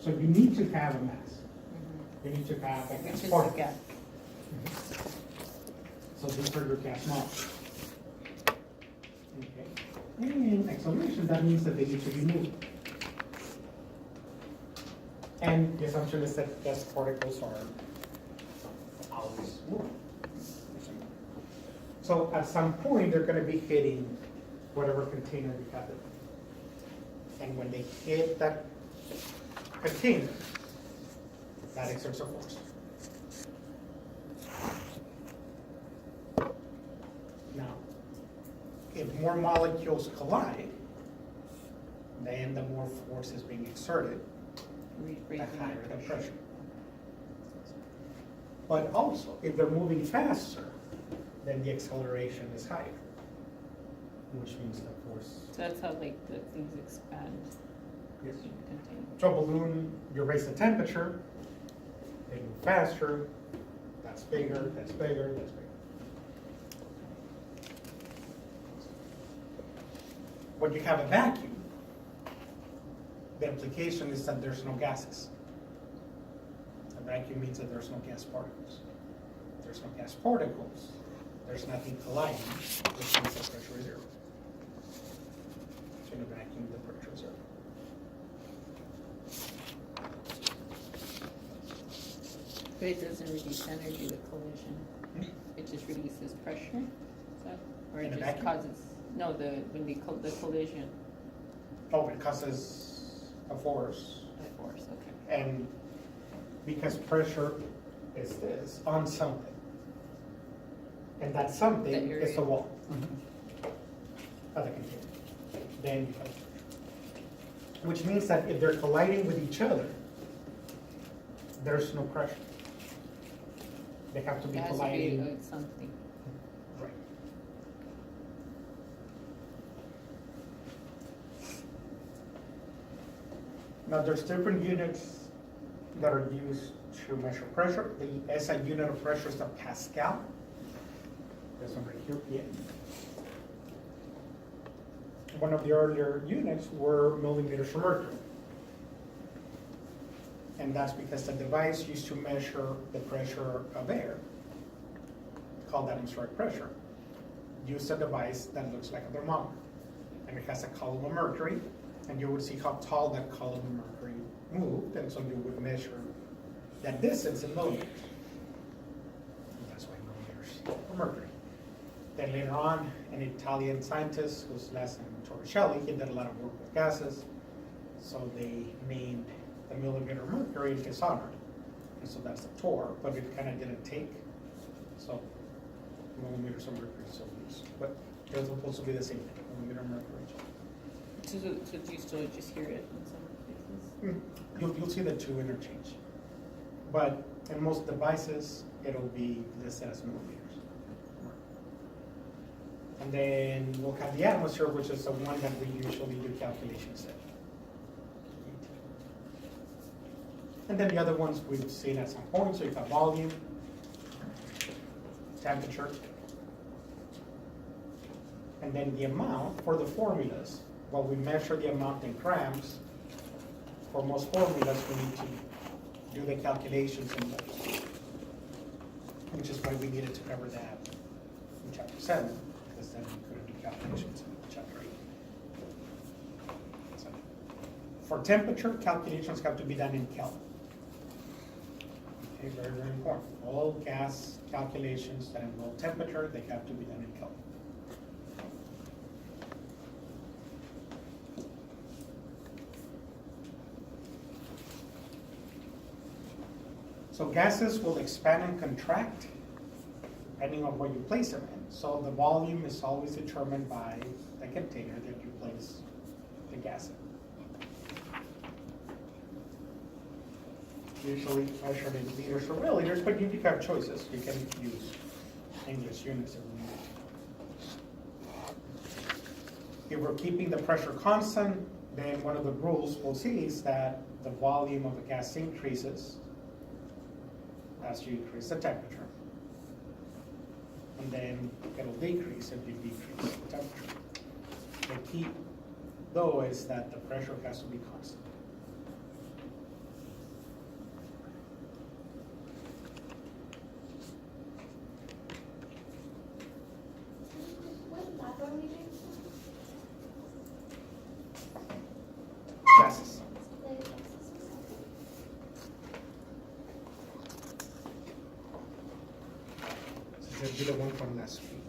So you need to have a mass. You need to have a Which gas is particle. the gas. So these are your gas molecules. Okay. And acceleration, that means that they need to be moved. And the assumption is that gas particles are always moving. So at some point, they're gonna be hitting whatever container you have it. And when they hit that container, that exerts a force. Now, if more molecules collide, then the more force is being exerted, the higher the pressure. But also, if they're moving faster, then the acceleration is higher, which means the force. So that's how like the things expand. Yes. in the container. So a balloon, you raise the temperature, they move faster, that's bigger, that's bigger, that's bigger. When you have a vacuum, the implication is that there's no gases. A vacuum means that there's no gas particles. If there's no gas particles, there's nothing colliding, which means the pressure is zero. So in a vacuum, the pressure is zero. But it doesn't reduce energy with collision. It just reduces pressure. So, or In it a just vacuum? causes when the collision. Oh, it causes a force. The force. Okay. And because pressure is this on something, and that something That is the area. wall of the container, then you have pressure. Which means that if they're colliding with each other, there's no pressure. They have to be It has to be colliding. something. Right. Now, there's different units that are used to measure pressure. The SI unit of pressure is the Pascal. This one right here, yeah. One of the earlier units were millimeters of mercury. And that's because the device used to measure the pressure of air, called atmospheric pressure, used a device that looks like a thermometer. And it has a column of mercury, and you would see how tall that column of mercury moved, and so you would measure that distance in millimeters. And that's why millimeters of mercury. Then later on, an Italian scientist whose last name was Torricelli, he did a lot of work with gases, so they named the millimeter of mercury in his honor. And so that's the torr, but it kind of didn't take. So millimeters of mercury is still used, but they're supposed to be the same thing, millimeter of mercury. So do you still just hear it in some places? You'll see the two interchange. But in most devices, it'll be listed as millimeters. And then we'll have the atmosphere, which is the one that we usually do calculations in. And then the other ones we've seen at some point, so you have volume, temperature, and then the amount for the formulas. Well, we measure the amount in grams. For most formulas, we need to do the calculations in moles, which is why we needed to cover that in chapter 7, because then we couldn't do calculations in chapter 8. So, for temperature, calculations have to be done in Kelvin. Okay, very, very important. All gas calculations that involve temperature, they have to be done in Kelvin. So gases will expand and contract depending on where you place them in. So the volume is always determined by the container that you place the gas in. Usually measured in liters or milliliters, but you do have choices. You can use English units if you need. If we're keeping the pressure constant, then one of the rules we'll see is that the volume of the gas increases as you increase the temperature. And then it'll decrease if you decrease the temperature. The key, though, is that the pressure has to be constant. It'd be the one from last week,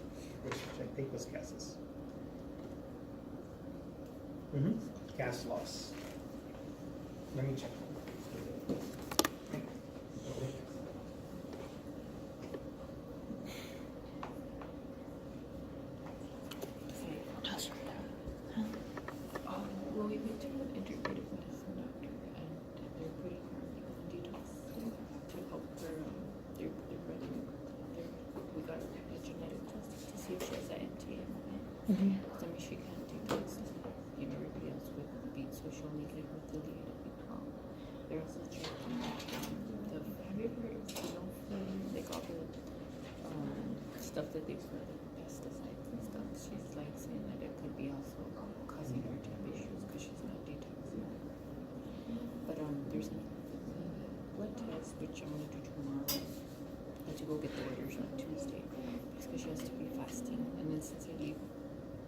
which I think was gases. Gas loss. Let me check. Well, we went to an integrative medicine doctor, and they're putting her on detox to help her. They're running. We got a genetic test to see if she has an MTA. I mean, she can't detox. Everybody else would be, so she only get her affiliated become. They're also checking the. Have you ever heard of phenolphthalein? They got the stuff that they put the pesticides and stuff. She's like saying that it could be also causing her to have issues because she's not detoxing. But there's a blood test which I'm gonna do tomorrow. I have to go get the orders on Tuesday because she has to be fasting. And then since I leave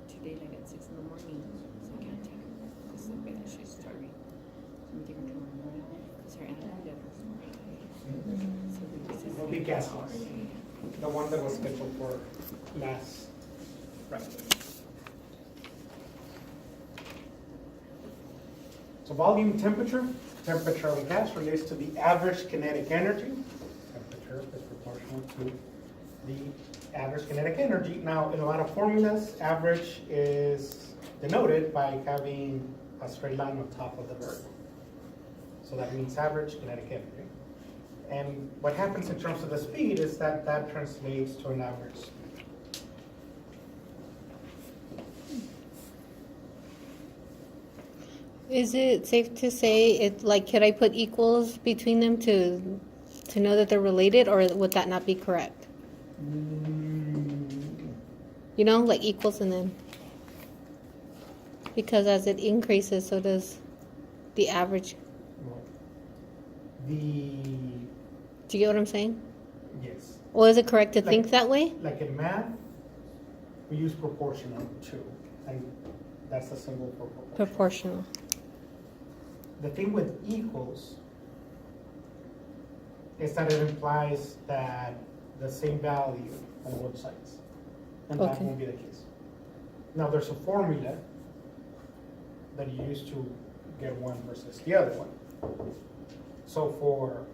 today like at 6 in the morning, so I can't take her because the way that she's starving. So I'm taking her tomorrow morning because her animal levels are high. So this is It'll be gas loss. The one that was scheduled for last Friday. So volume temperature of a gas relates to the average kinetic energy. Temperature is proportional to the average kinetic energy. Now, in a lot of formulas, average is denoted by having a straight line on top of the verb. So that means average kinetic energy. And what happens in terms of the speed is that that translates to an average speed. Is it safe to say it, like, could I put equals between them to know that they're related, or would that not be correct? You know, like equals and then, because as it increases, so does the average. Do you get what I'm saying? Yes. Or is it correct to think that way? Like in math, we use proportional too, and that's the symbol for proportional. Proportional. The thing with equals is that it implies that the same value on both sides, and that Okay. won't be the case. Now, there's a formula that you use to get one versus the other one. So for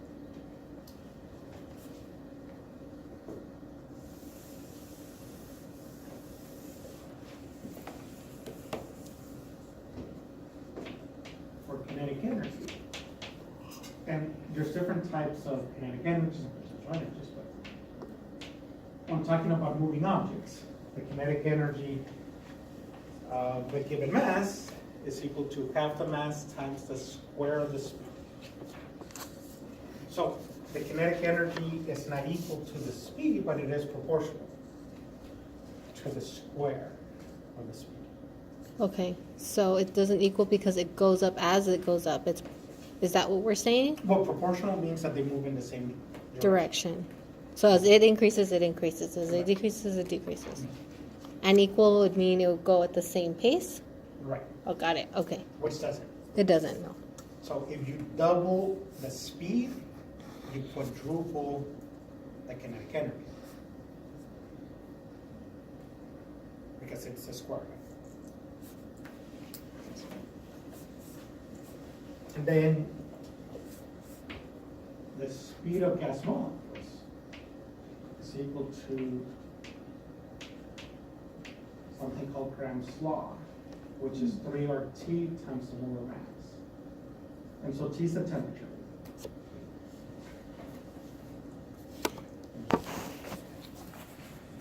kinetic energy, and there's different types of kinetic energies and potential energies, but I'm talking about moving objects. The kinetic energy of the given mass is equal to half the mass times the square of the speed. So the kinetic energy is not equal to the speed, but it is proportional to the square of the speed. Okay, so it doesn't equal because it goes up as it goes up. Is that what we're saying? Well, proportional means that they move in the same Direction. So as it increases, it increases. As it decreases, it decreases. And equal would mean it would go at the same pace? Right. Oh, got it. Okay. Which doesn't. It doesn't, no. So if you double the speed, you quadruple the kinetic energy. Because it's a square. And then the speed of gas molecules is equal to something called Gram's law, which is 3RT times the molar mass. And so T is the temperature.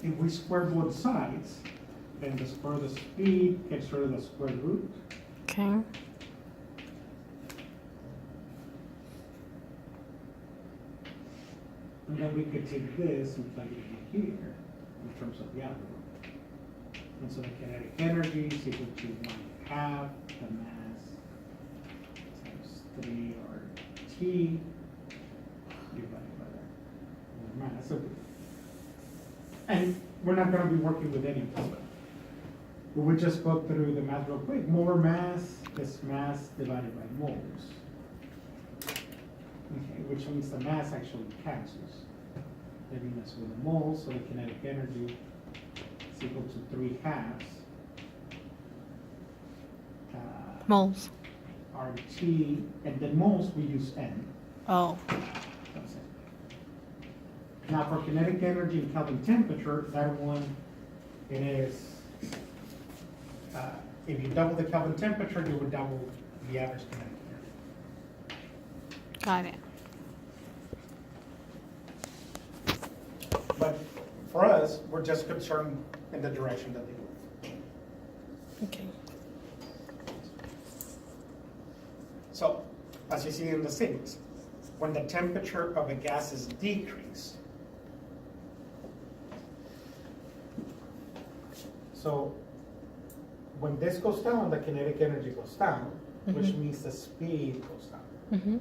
If we square both sides, then the square of the speed gets rid of the square root. Okay. And then we could take this and plug it in here in terms of the output. And so the kinetic energy is equal to 1/2 the mass times 3RT divided by the mass. So, and we're not going to be working with any of this stuff. We would just go through the math real quick. Molar mass is mass divided by moles. Okay, which means the mass actually cancels. giving us with a mole, so the kinetic energy is equal to 3/2 Moles. RT, and then moles we use N. Oh. That's it. Now for kinetic energy and Kelvin temperature, that one, it is, if you double the Kelvin temperature, you would double the average kinetic energy. Got it. But for us, we're just concerned in the direction that they move. Okay. So, as you see in the statements, when the temperature of a gas is decreased, so when this goes down, the kinetic energy goes down, which means the speed goes down. Mm-hmm.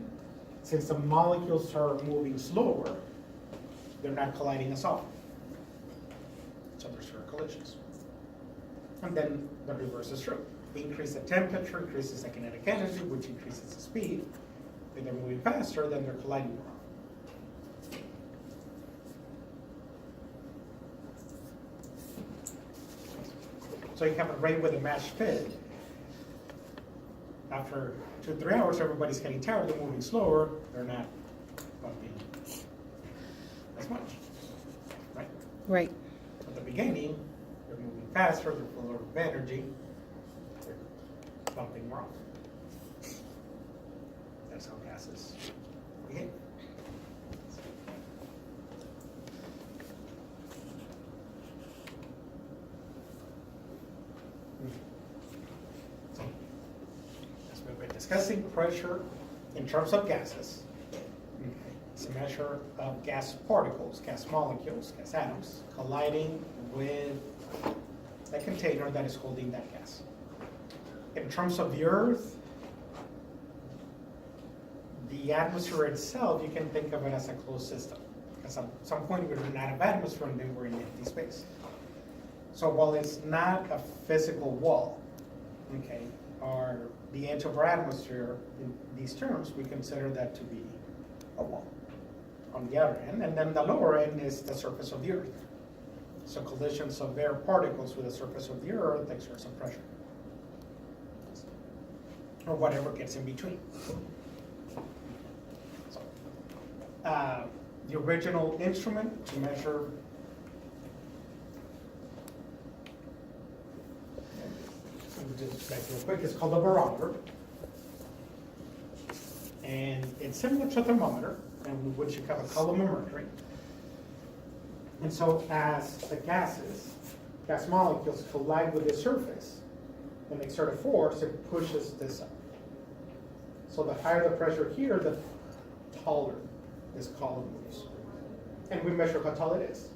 Since the molecules are moving slower, they're not colliding as often. So there's fewer collisions. And then the reverse is true. Increase the temperature, increases the kinetic energy, which increases the speed. If they're moving faster, then they're colliding more. So you have a ray with a matched fit. After 2-3 hours, everybody's getting tired, they're moving slower, they're not bumping as much, right? Right. At the beginning, they're moving faster, they're full of energy, they're bumping more often. That's how gases behave. So, as we've been discussing, pressure in terms of gases. It's a measure of gas particles, gas molecules, gas atoms, colliding with a container that is holding that gas. In terms of the Earth, the atmosphere itself, you can think of it as a closed system. At some point, we run out of atmosphere and then we're in empty space. So while it's not a physical wall, okay, or the edge of our atmosphere, in these terms, we consider that to be a wall on the outer end, and then the lower end is the surface of the Earth. So collisions of air particles with the surface of the Earth exert some pressure, or whatever gets in between. So, the original instrument to measure just back real quick, it's called a barometer. And it's similar to a thermometer, in which you have a column of mercury. And so as the gas molecules collide with the surface and exert a force, it pushes this up. So the higher the pressure here, the taller this column moves. And we measure how tall it is.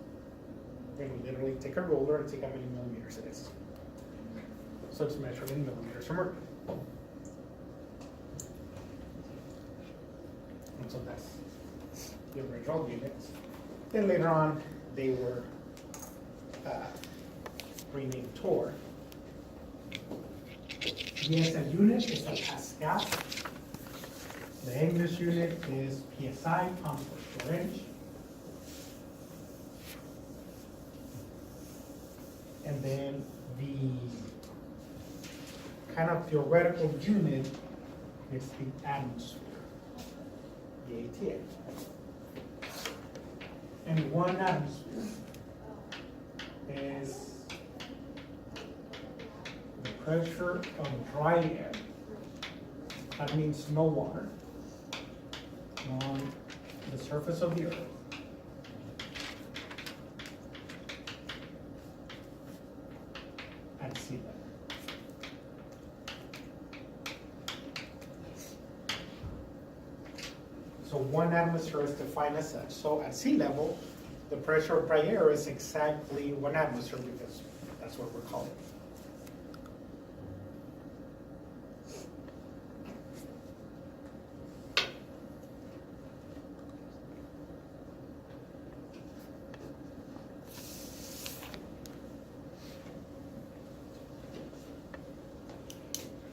And we literally take a ruler and see how many millimeters it is. So it's measured in millimeters of mercury. And so that's the original units. Then later on, they were renamed torr. The SI unit is a Pascal. The English unit is PSI, pounds per square inch. And then the kind of theoretical unit is the atmosphere, the ATA. And one atmosphere is the pressure of dry air. That means no water on the surface of the Earth. At sea level. So one atmosphere is defined as such. So at sea level, the pressure of dry air is exactly 1 atmosphere because that's what we're calling it.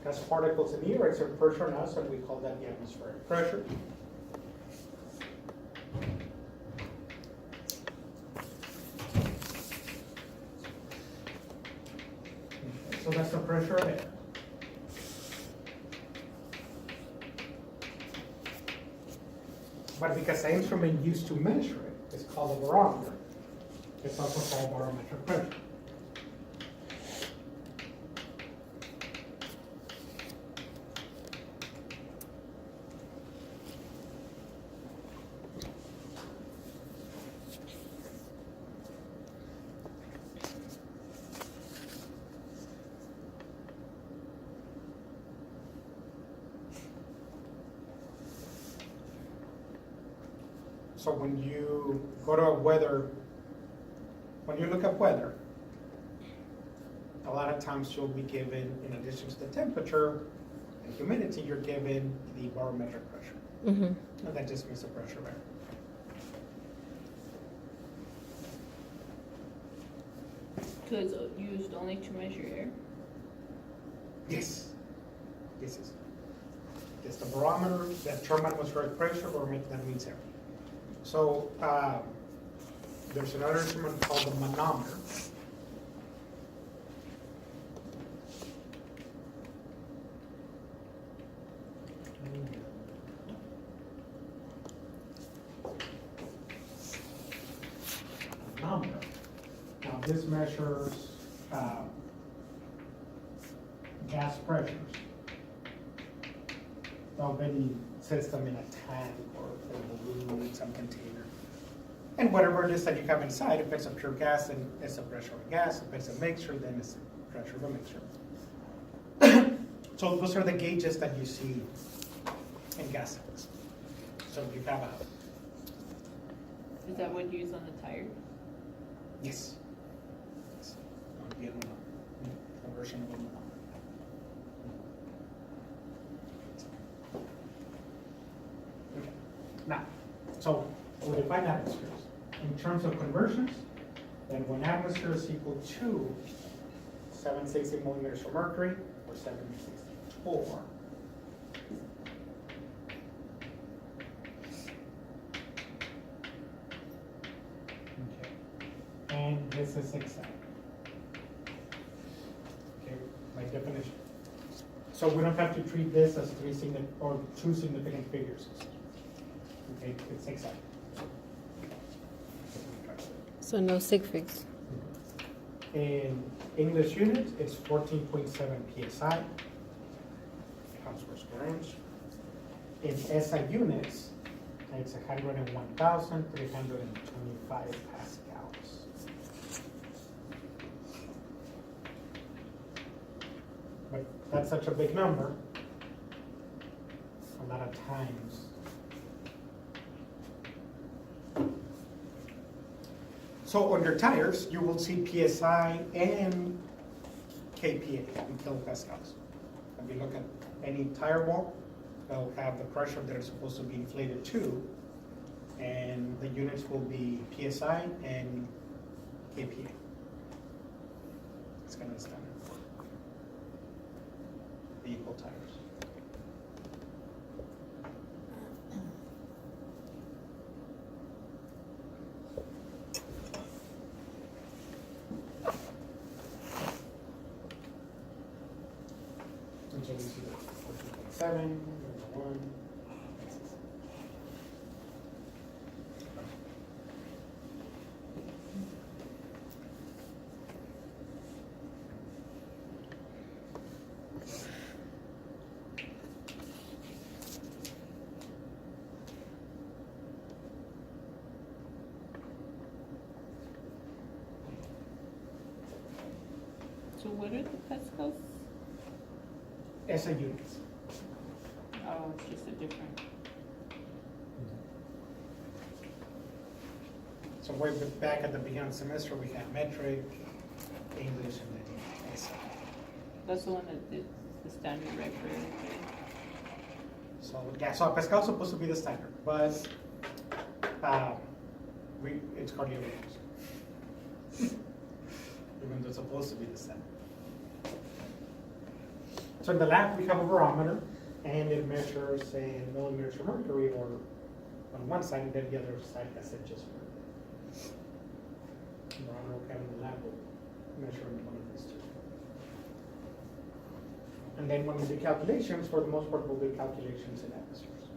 Gas particles in the air exert pressure on us, and we call that the atmospheric pressure. pressure of air. But because the instrument used to measure it is called a barometer, it's also called barometric pressure. So when you go to when you look up weather, a lot of times you'll be given, in addition to the temperature and humidity, you're given the barometric pressure. Mm-hmm. And that just means the pressure of air. So it's used only to measure air? Yes. Yes, yes. It's the barometer, that term atmospheric pressure, barometric, that means air. So, there's another instrument called the manometer. Manometer. Now, this measures gas pressures of any system in a tank or a balloon in some container. And whatever it is that you have inside, if it's a pure gas, then it's the pressure of a gas. If it's a mixture, then it's the pressure of a mixture. So those are the gauges that you see in gas tanks. So you have a, Is that what you use on the tire? yes. Yes. A version of a manometer. Okay. Now, so we define atmospheres. In terms of conversions, then when atmosphere is equal to 760 millimeters of mercury, or 764, okay, and this is exact. Okay, by definition. So we don't have to treat this as two significant figures. Okay, it's exact. So no sig figs. In English units, it's 14.7 psi, pounds per square inch. In SI units, it's 101,325 pascals. But that's such a big number, a lot of times. So on your tires, you will see PSI and KPA in kilopascals. If you look at any tire wall, they'll have the pressure that it's supposed to be inflated to, and the units will be PSI and KPA. It's kind of standard for vehicle tires. And so we see the 14.7, 1. So what are the pascals? SI units. Oh, it's just a different. So way back at the beginning of the semester, we had metric, English, and then SI. That's the one that is the standard rate for everything. So yeah, so Pascal's supposed to be the standard, but it's hardly ever used. Even though it's supposed to be the standard. So in the lab, we have a barometer, and it measures, say, millimeters of mercury, or on one side, and then the other side has inches of mercury. The barometer we have in the lab will measure in one of these two. And then when we do calculations, for the most part, we'll do calculations in atmospheres.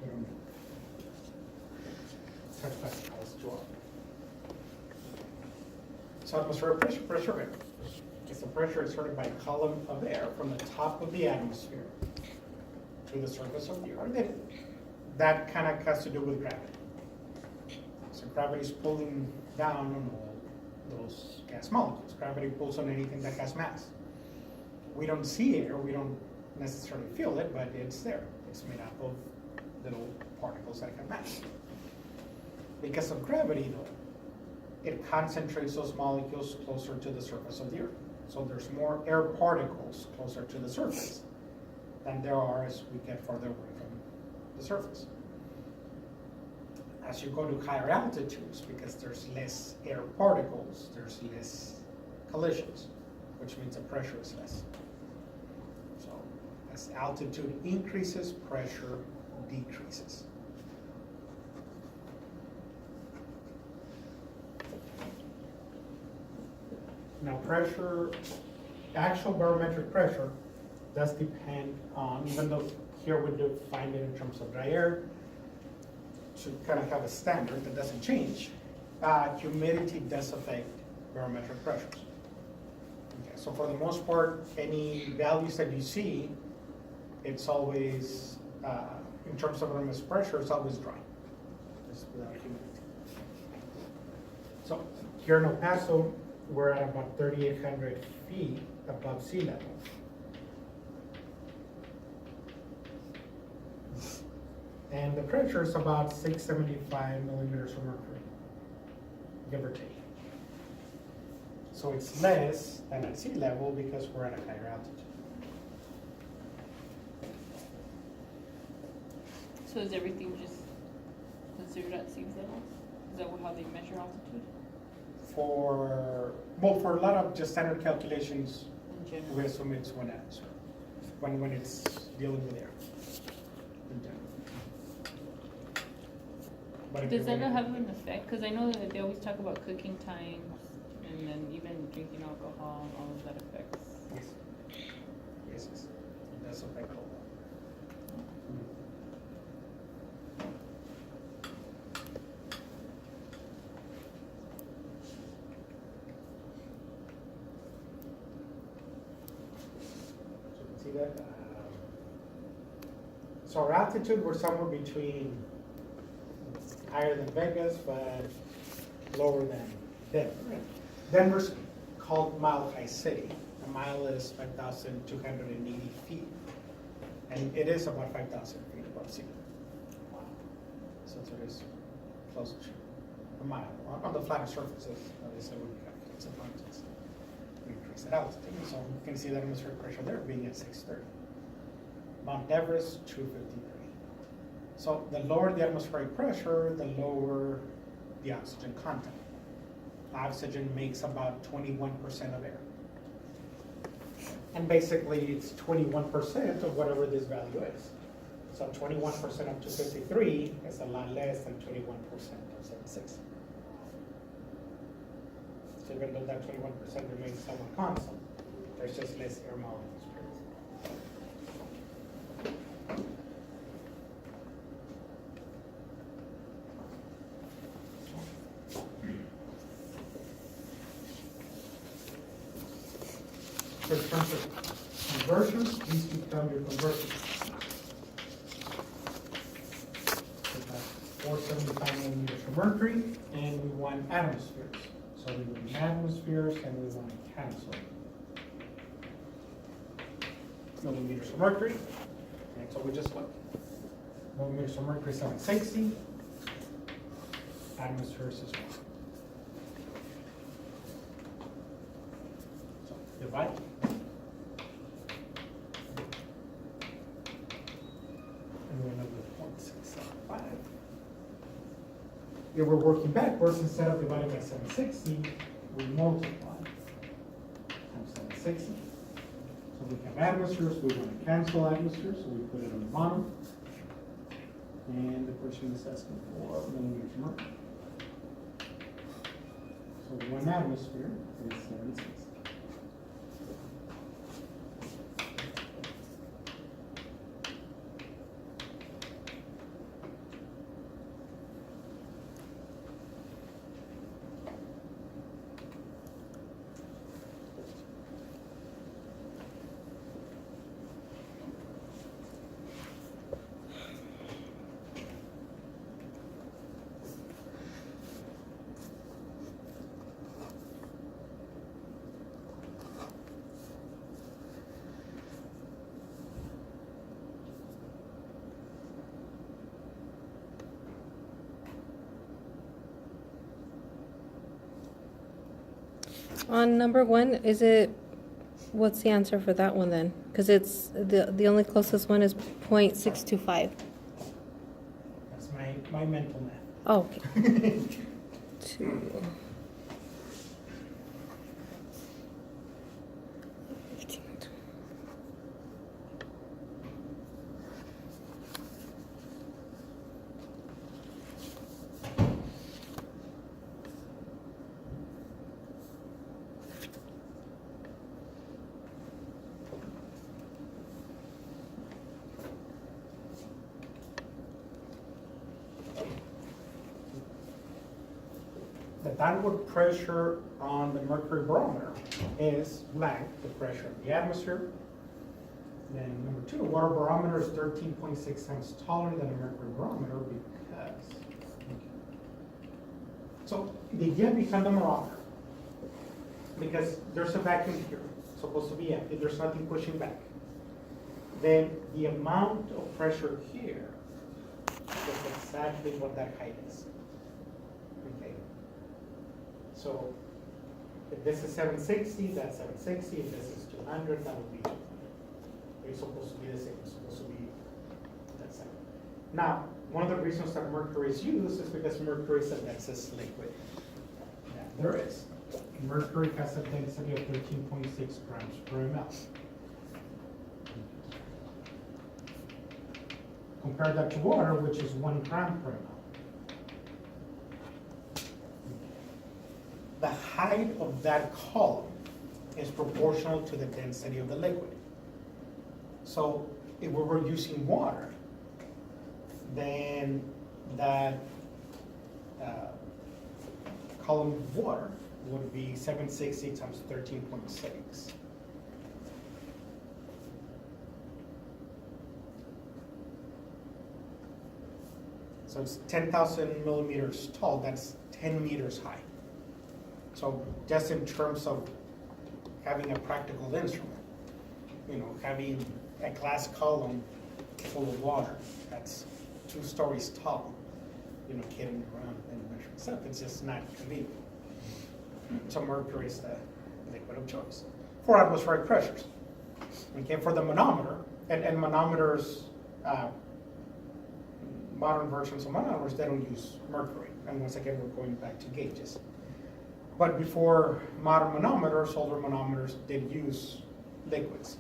We don't try to classify as two. So atmospheric pressure, pressure air. It's the pressure exerted by a column of air from the top of the atmosphere to the surface of the earth. That kind of has to do with gravity. So gravity is pulling down on all those gas molecules. Gravity pulls on anything that has mass. We don't see air, we don't necessarily feel it, but it's there. It's made up of little particles that have mass. Because of gravity, though, it concentrates those molecules closer to the surface of the earth. So there's more air particles closer to the surface than there are as we get farther away from the surface. As you go to higher altitudes, because there's less air particles, there's less collisions, which means the pressure is less. So as altitude increases, pressure decreases. Now pressure, actual barometric pressure does depend on, even though here we define it in terms of dry air, to kind of have a standard that doesn't change, humidity does affect barometric pressures. Okay, so for the most part, any values that you see, it's always, in terms of barometric pressure, it's always dry. It's without humidity. So here in El Paso, we're at about 3,800 feet above sea level. And the pressure is about 675 millimeters of mercury, give or take. So it's less than at sea level because we're at a higher altitude. So is everything just considered at sea level? Is that how they measure altitude? For a lot of just standard calculations, In general? we assume it's 1 atmosphere when it's dealing with air. In general. But if Does you're that not really- have an effect? Because I know that they always talk about cooking times and then even drinking alcohol, all of that affects. Yes. Yes, yes. It does affect all that. So you can see that. So our altitude, we're somewhere between higher than Vegas, but lower than Denver. Denver's called Mile High City. A mile is 5,280 feet. And it is about 5,000 feet above sea level. So it is close to a mile. On the flatter surfaces, obviously we have lots of mountains. We increase that altitude. So you can see that atmospheric pressure there being at 630. Mount Everest, 253. So the lower the atmospheric pressure, the lower the oxygen content. Oxygen makes about 21% of air. And basically it's 21% of whatever this value is. So 21% of 253 is a lot less than 21% of 76. So even though that 21% remains somewhat constant, there's just less air molecules. So in terms of conversions, these become your conversions. So that's 475 millimeters of mercury, and we want atmospheres. So we want atmospheres, and we want to cancel millimeters of mercury. And so we just look. Millimeters of mercury 760, atmospheres is 1. So divide. And we end up with 0.675. If we're working backwards, instead of dividing by 760, we multiply times 760. So we have atmospheres, we want to cancel atmospheres, so we put it on the bottom. And the question is asking for millimeters of mercury. So 1 atmosphere is 760. On number one, is it, what's the answer for that one then? Because it's, the only closest one is 0.625. That's my mental math. Oh, okay. 2. 15. The downward pressure on the mercury barometer is blank, the pressure of the atmosphere. Then number 2, the water barometer is 13.6 times taller than the mercury barometer because. So the idea behind the barometer, because there's a vacuum here, supposed to be empty, there's nothing pushing back. Then the amount of pressure here is exactly what that height is. Okay. So if this is 760, that's 760. If this is 200, that would be 200. It's supposed to be the same. It's supposed to be that same. Now, one of the reasons that mercury is used is because mercury is a densest liquid. Yeah, there is. Mercury has a density of 13.6 grams per ml. Compare that to water, which is 1 gram per ml. The height of that column is proportional to the density of the liquid. So if we were using water, then that column of water would be 760 times 13.6. So it's 10,000 millimeters tall, that's 10 meters high. So just in terms of having a practical instrument, having a glass column full of water, that's 2 stories tall, carrying around and measuring stuff, it's just not convenient. So mercury is the liquid of choice for atmospheric pressures. Okay, for the manometer, and manometers, modern versions of manometers, they don't use mercury. And once again, we're going back to gauges. But before modern manometers, older manometers did use liquids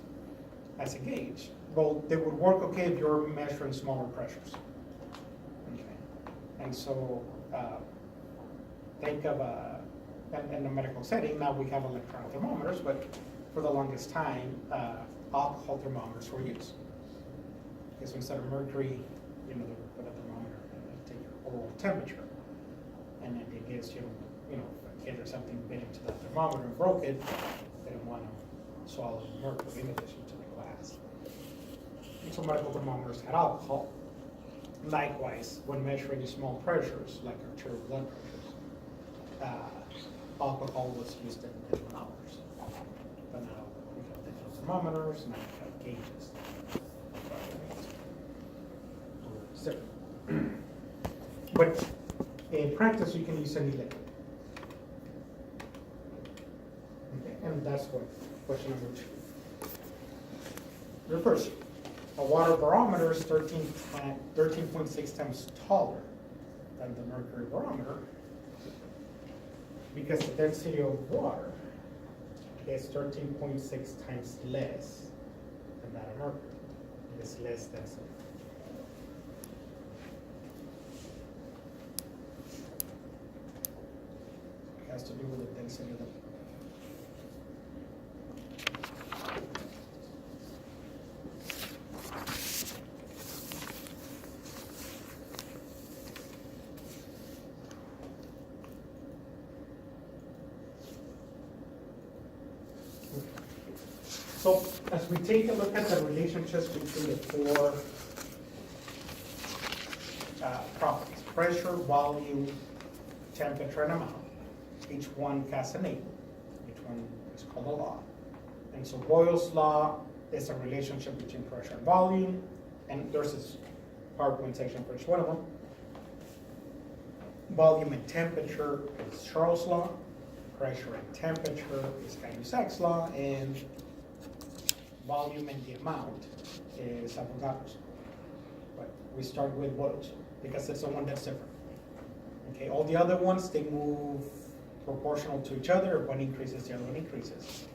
as a gauge. Well, they would work okay if you're measuring smaller pressures. Okay. And so think of in a medical setting, now we have electronic thermometers, but for the longest time, alcohol thermometers were used. Because instead of mercury, they would put a thermometer and take your oral temperature. And then it gives you, if a kid or something bit into the thermometer and broke it, they didn't want to swallow the mercury in addition to the glass. And so medical thermometers had alcohol. Likewise, when measuring small pressures, like arterial blood pressures, alcohol was used in manometers. But now we have digital thermometers, now we have gauges. So, but in practice, you can use any liquid. Okay, and that's what question number 2. Reverse. A water barometer is 13.6 times taller than the mercury barometer because the density of water is 13.6 times less than that of mercury. It is less density. It has to do with the density of the So as we take a look at the relationships between the 4 properties, pressure, volume, temperature, and amount, each one has a name. Each one is called a law. And so Boyle's law is a relationship between pressure and volume, and there's this PowerPoint section for each one of them. Volume and temperature is Charles' law. pressure and temperature is Cahussac's law, and volume and the amount is Avogadro's. But we start with Boyle's because it's the one that's different. Okay, all the other ones, they move proportional to each other. One increases, the other one increases.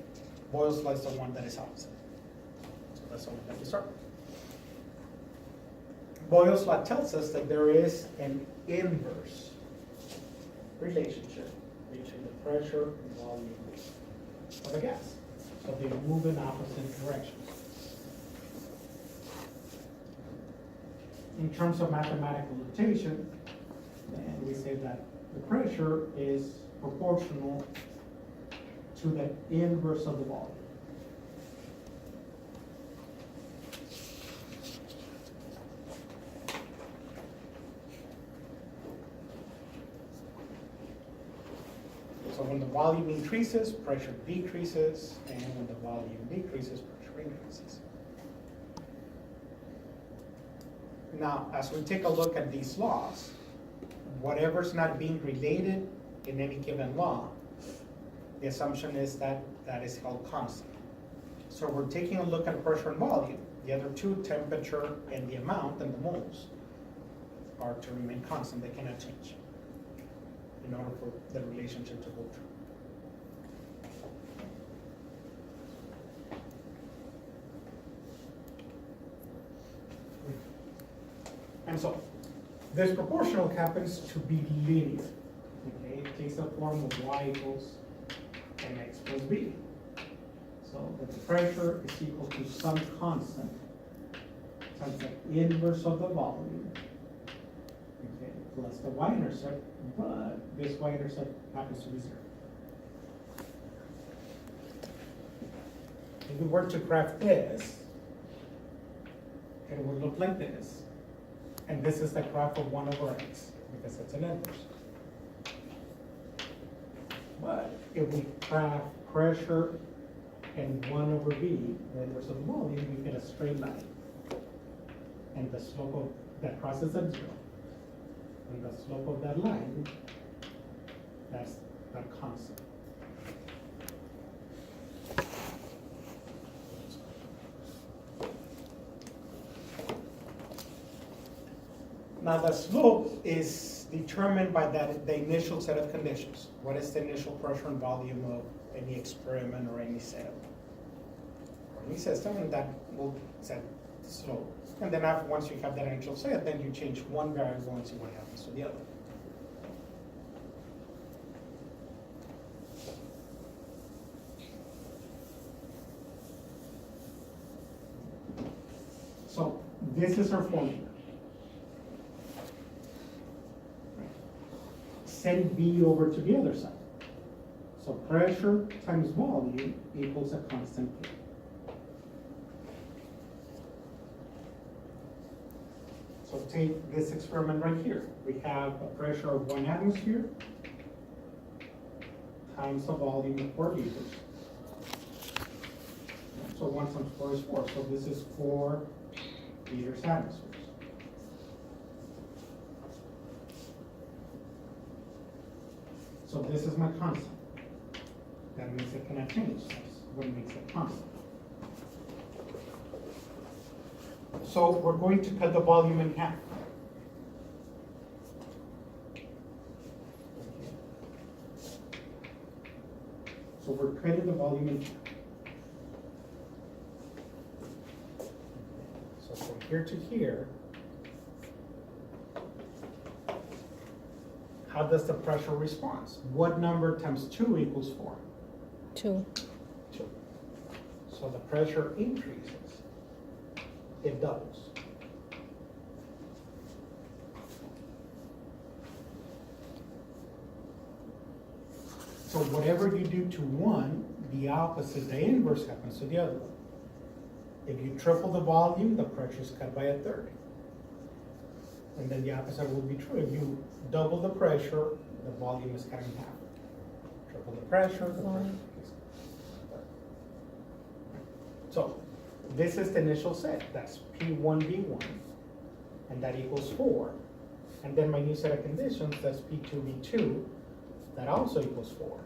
Boyle's law is the one that is opposite. So that's the one that we start with. Boyle's law tells us that there is an inverse relationship between the pressure and volume of a gas. So they move in opposite directions. In terms of mathematical notation, then we say that the pressure is proportional to the inverse of the volume. So when the volume increases, pressure decreases, and when the volume decreases, pressure increases. Now, as we take a look at these laws, whatever's not being related in any given law, the assumption is that that is held constant. So we're taking a look at pressure and volume. The other two, temperature and the amount and the moles, are to remain constant. They cannot change in order for the relationship to hold true. And so, this proportional happens to be linear. Okay, it takes the form of y equals mx plus b. So that the pressure is equal to some constant times the inverse of the volume, okay, plus the y-intercept, but this y-intercept happens to be 0. If we were to graph this, it would look like this. And this is the graph of 1 over x, because it's an inverse. But if we graph pressure and 1 over v, the inverse of the volume, we get a straight line. And the slope of that crosses at 0. And the slope of that line, that's that constant. Now the slope is determined by the initial set of conditions. What is the initial pressure and volume of any experiment or any setup or any system, and that will set the slope. And then after, once you have that initial set, then you change one variable and see what happens to the other. So this is our formula. Send B over to the other side. So pressure times volume equals a constant K. So take this experiment right here. We have a pressure of 1 atmosphere times a volume of 4 liters. So 1 times 4 is 4. So this is 4 liters atmospheres. So this is my constant. That means it cannot change. That's what makes it constant. So we're going to cut the volume in half. So we're cutting the volume in half. So from here to here, how does the pressure respond? What number times 2 equals 4? 2. 2. So the pressure increases. It doubles. So whatever you do to one, the opposite, the inverse happens to the other one. If you triple the volume, the pressure is cut by 1/3. And then the opposite will be true. If you double the pressure, the volume is cut in half. Triple the pressure, the pressure is cut. So this is the initial set. That's P1V1, and that equals 4. And then my new set of conditions, that's P2V2, that also equals 4.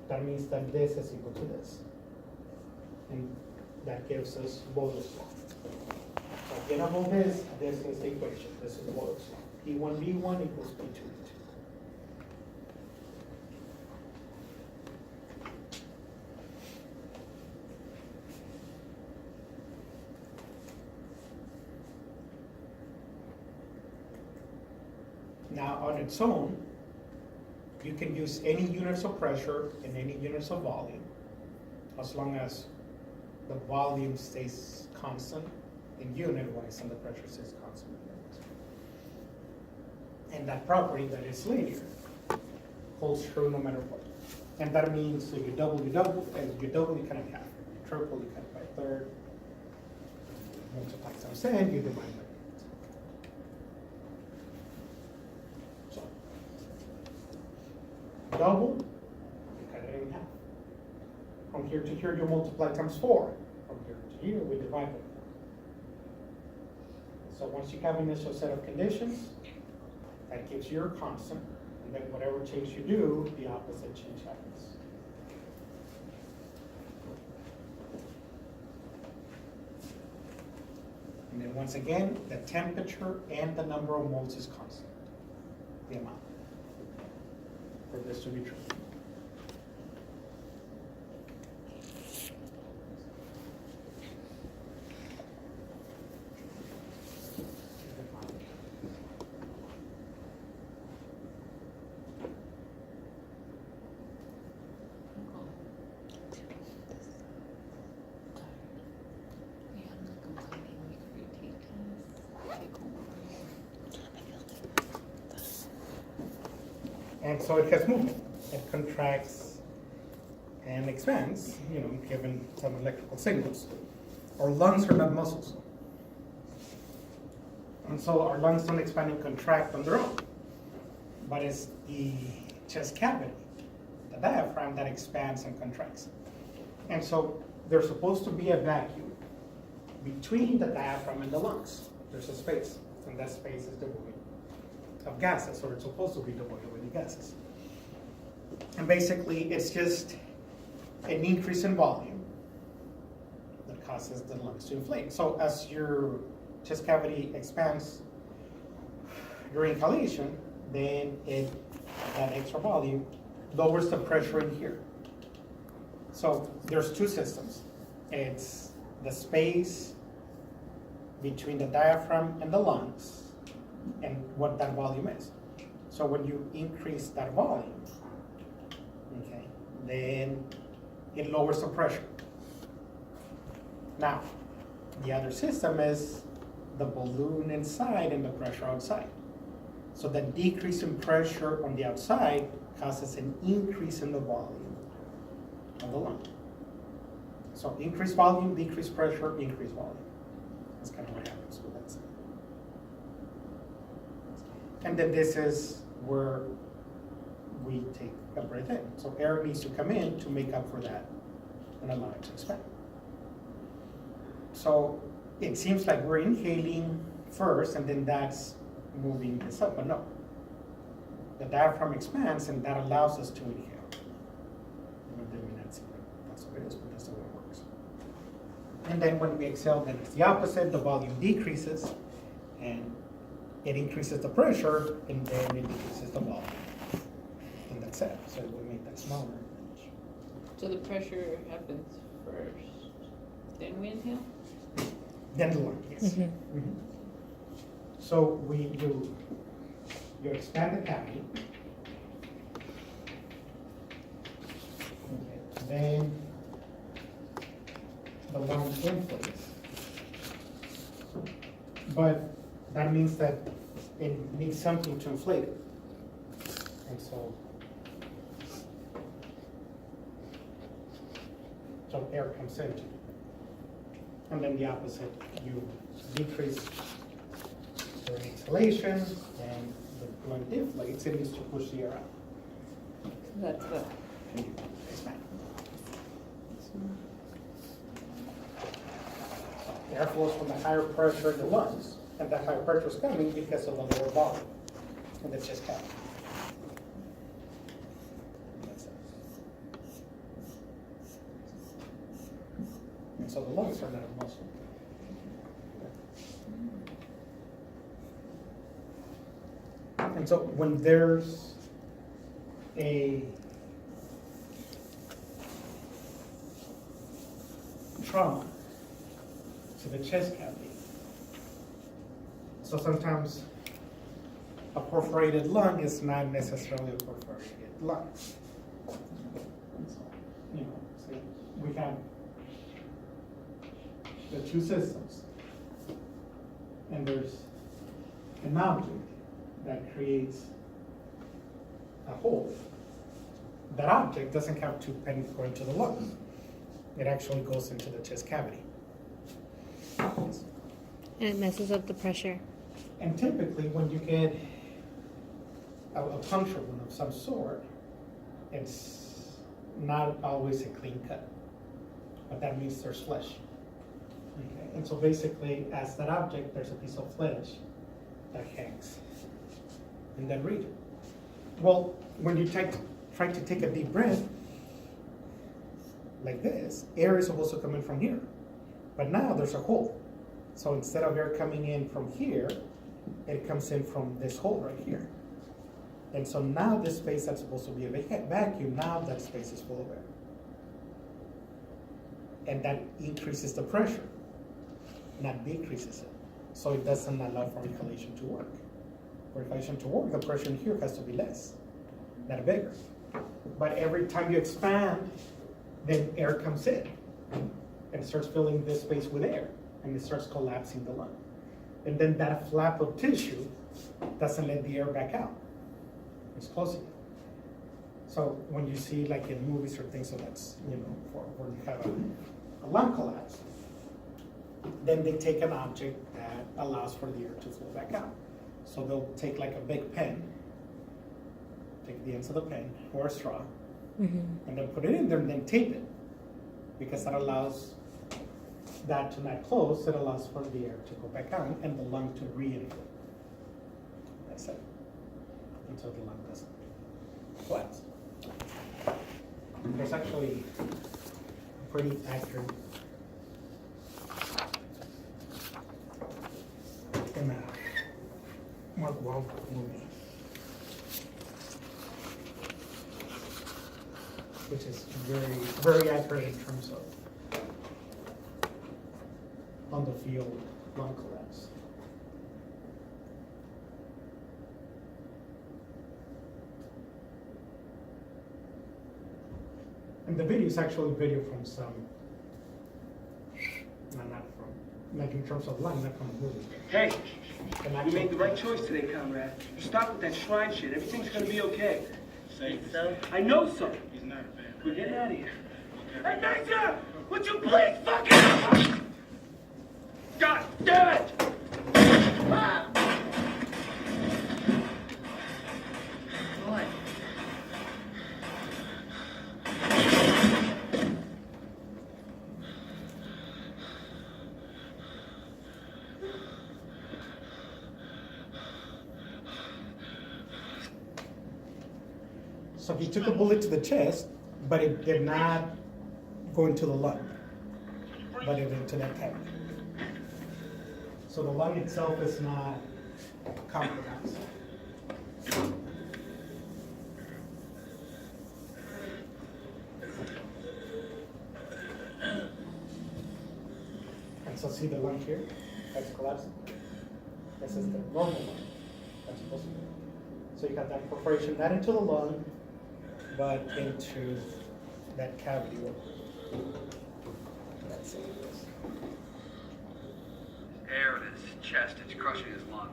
that means that this is equal to this. And that gives us Boyle's law. So again, above this is the equation. This is Boyle's law. P1V1 equals P2V2. Now, on its own, you can use any units of pressure and any units of volume, as long as the volume stays constant in unit wise and the pressure stays constant in unit. And that property that is linear holds true no matter what. And that means if you double, and you double, you cut in half. You triple, you cut it by a third. Multiply times n, you divide by 8. So, double, you cut it in half. From here to here, you multiply times 4. From here to here, we divide by 4. So once you have an initial set of conditions, that gives you your constant, and then whatever change you do, the opposite change happens. And then once again, the temperature and the number of moles is constant, the amount, for this to be true. And so it has movement. It contracts and expands, given some electrical signals. Our lungs are not muscles. And so our lungs don't expand and contract on their own. But it's the chest cavity, the diaphragm, that expands and contracts. And so there's supposed to be a vacuum between the diaphragm and the lungs. There's a space, and that space is devoid of gases, or it's supposed to be devoid of any gases. And basically, it's just an increase in volume that causes the lungs to inflate. So as your chest cavity expands during inhalation, then that extra volume lowers the pressure in here. So there's two systems. It's the space between the diaphragm and the lungs, and what that volume is. So when you increase that volume, okay, then it lowers the pressure. Now, the other system is the balloon inside and the pressure outside. So the decrease in pressure on the outside causes an increase in the volume of the lung. So increased volume, decreased pressure, increased volume. That's kind of what happens with that. And then this is where we take a breath in. So air needs to come in to make up for that and allow it to expand. So it seems like we're inhaling first, and then that's moving this up, but no. The diaphragm expands, and that allows us to inhale. That's what it is, but that's the way it works. And then when we exhale, then it's the opposite. The volume decreases, and it increases the pressure, and then it decreases the volume. And that's it. So we make that smaller. So the pressure happens first, then we inhale? Then the lung, yes. Mhm. Mhm. So you expand the cavity. Okay. Then the lung inflates. But that means that it needs something to inflate it. And so air comes in. And then the opposite, you decrease the exhalation, and the lung deflates, it needs to push the air out. That's what. And you expand. Air flows from the higher pressure in the lungs, and that higher pressure is coming because of the lower volume in the chest cavity. That's it. so the lungs are not a muscle. And so when there's a trauma to the chest cavity, so sometimes a perforated lung is not necessarily a perforated lung. And so, so we have the two systems, and there's an object that creates a hole. That object doesn't have to go into the lung. It actually goes into the chest cavity. And it messes up the pressure. And typically, when you get a puncture wound of some sort, it's not always a clean cut, but that means there's flesh. Okay. And so basically, as that object, there's a piece of flesh that hangs in that region. Well, when you try to take a deep breath, like this, air is supposed to come in from here, but now there's a hole. So instead of air coming in from here, it comes in from this hole right here. And so now this space that's supposed to be a vacuum, now that space is full of air. And that increases the pressure, not decreases it. So it doesn't allow for inhalation to work. For inhalation to work, the pressure in here has to be less, not bigger. But every time you expand, then air comes in and starts filling this space with air, and it starts collapsing the lung. And then that flap of tissue doesn't let the air back out. It's closing it. So when you see like in movies or things, so that's, for when you have a lung collapse, then they take an object that allows for the air to flow back out. So they'll take like a big pen, take the ends of the pen or a straw, and then put it in there and then tape it, because that allows that to not close. It allows for the air to go back out and the lung to re-inflate. That's it. Until the lung doesn't collapse. There's actually a pretty accurate in a Mark Wahlberg movie, which is very, very accurate in terms of on the field lung collapse. And the video is actually video from some, not from, like in terms of lung, not from a movie. Hey, you made the right choice today, comrade. You stop with that shrine shit. Everything's gonna be okay. Say so? I know so. He's not a fan. We're getting out of here. Hey, Major! Would you please fucking... God damn it! Ah! What? So he took a bullet to the chest, but it did not go into the lung, but it into that cavity. So the lung itself is not compromised. And so see the lung here, that's collapsing. This is the normal lung, that's supposed to be. So you got that perforation, not into the lung, but into that cavity. That's it. Air in his chest, it's crushing his lung.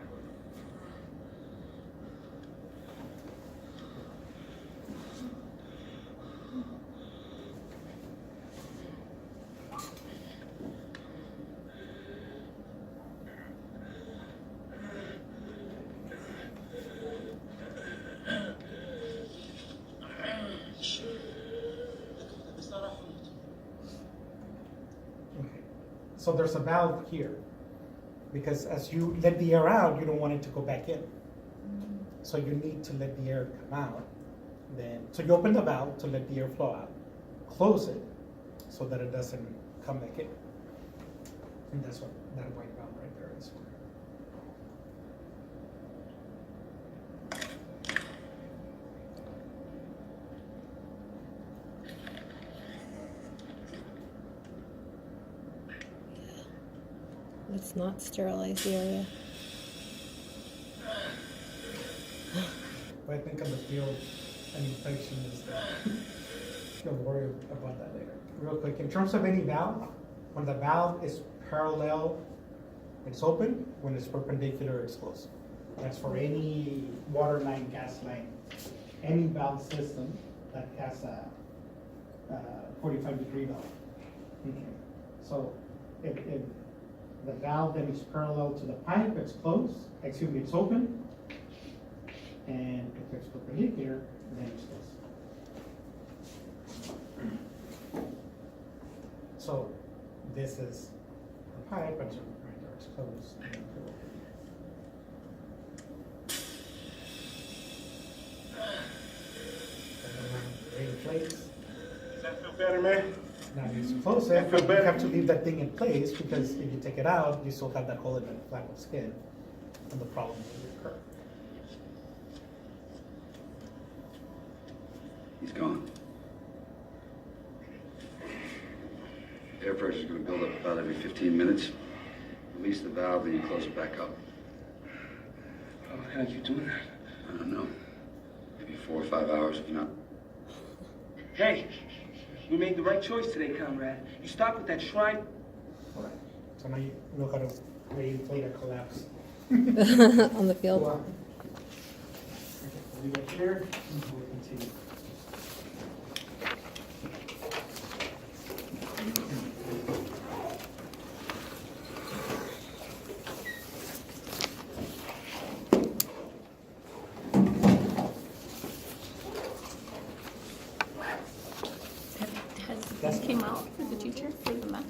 So there's a valve here, because as you let the air out, you don't want it to go back in. So you need to let the air come out. So you open the valve to let the air flow out, close it so that it doesn't come back in. And that's what that white valve right there is. Let's not sterilize the area. But I think on the field, an infection is that you'll worry about that later. Real quick, in terms of any valve, when the valve is parallel, it's open. When it's perpendicular, it's closed. That's for any water line, gas line, any valve system that has a 45-degree valve. Okay. So if the valve that is parallel to the pipe, it's closed, excuse me, it's open. And if it's perpendicular, then it's closed. So this is the pipe, and so right there it's closed. Does that feel better, man? Now you close it, but you have to leave that thing in place because if you take it out, you still have that hole in the flap of skin, and the problem will recur. He's gone. Air pressure's gonna build up about every 15 minutes. Release the valve, then you close it back up. How the hell you doing that? I don't know. Maybe 4 or 5 hours if you're not. Hey, we made the right choice today, comrade. You stopped with that shrine. All right. So now you know how to reinflate a collapse. On the field. Okay, leave it here, and we'll continue. Has this came out for the teacher for the math?